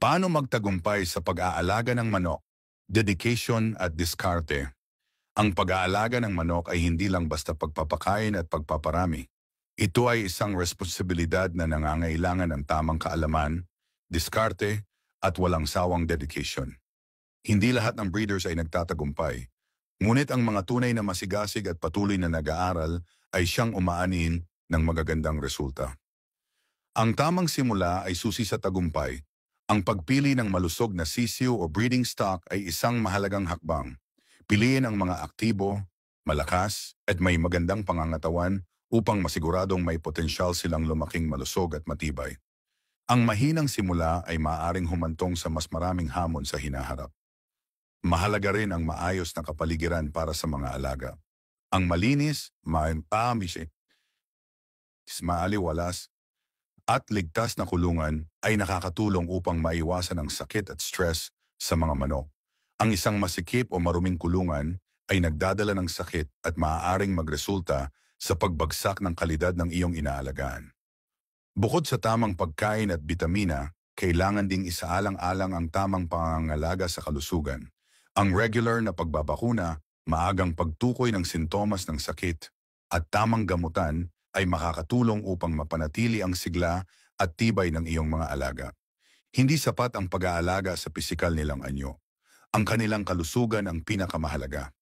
Paano magtagumpay sa pag-aalaga ng manok? Dedication at diskarte. Ang pag-aalaga ng manok ay hindi lang basta pagpapakain at pagpaparami. Ito ay isang responsibilidad na nangangailangan ng tamang kaalaman, diskarte, at walang sawang dedication. Hindi lahat ng breeders ay nagtatagumpay. Ngunit ang mga tunay na masigasig at patuloy na nag-aaral ay siyang umaanin ng magagandang resulta. Ang tamang simula ay susi sa tagumpay. Ang pagpili ng malusog na sisiw o breeding stock ay isang mahalagang hakbang. Piliin ang mga aktibo, malakas, at may magandang pangangatawan upang masiguradong may potensyal silang lumaking malusog at matibay. Ang mahinang simula ay maaaring humantong sa mas maraming hamon sa hinaharap. Mahalaga rin ang maayos na kapaligiran para sa mga alaga. Ang malinis, maaliwalas, at ligtas na kulungan ay nakakatulong upang maiwasan ang sakit at stress sa mga manok. Ang isang masikip o maruming kulungan ay nagdadala ng sakit at maaaring magresulta sa pagbagsak ng kalidad ng iyong inaalagaan. Bukod sa tamang pagkain at bitamina, kailangan ding isaalang-alang ang tamang pangangalaga sa kalusugan. Ang regular na pagbabakuna, maagang pagtukoy ng sintomas ng sakit, at tamang gamutan ay makakatulong upang mapanatili ang sigla at tibay ng iyong mga alaga. Hindi sapat ang pag-aalaga sa pisikal nilang anyo. Ang kanilang kalusugan ang pinakamahalaga.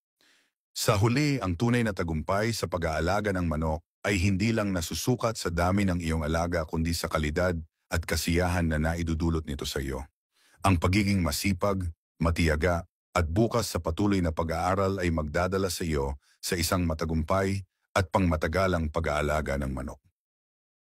Sa huli, ang tunay na tagumpay sa pag-aalaga ng manok ay hindi lang nasusukat sa dami ng iyong alaga kundi sa kalidad at kasiyahan na naidudulot nito sa iyo. Ang pagiging masipag, matiyaga, at bukas sa patuloy na pag-aaral ay magdadala sa iyo sa isang matagumpay at pangmatagalang pag-aalaga ng manok.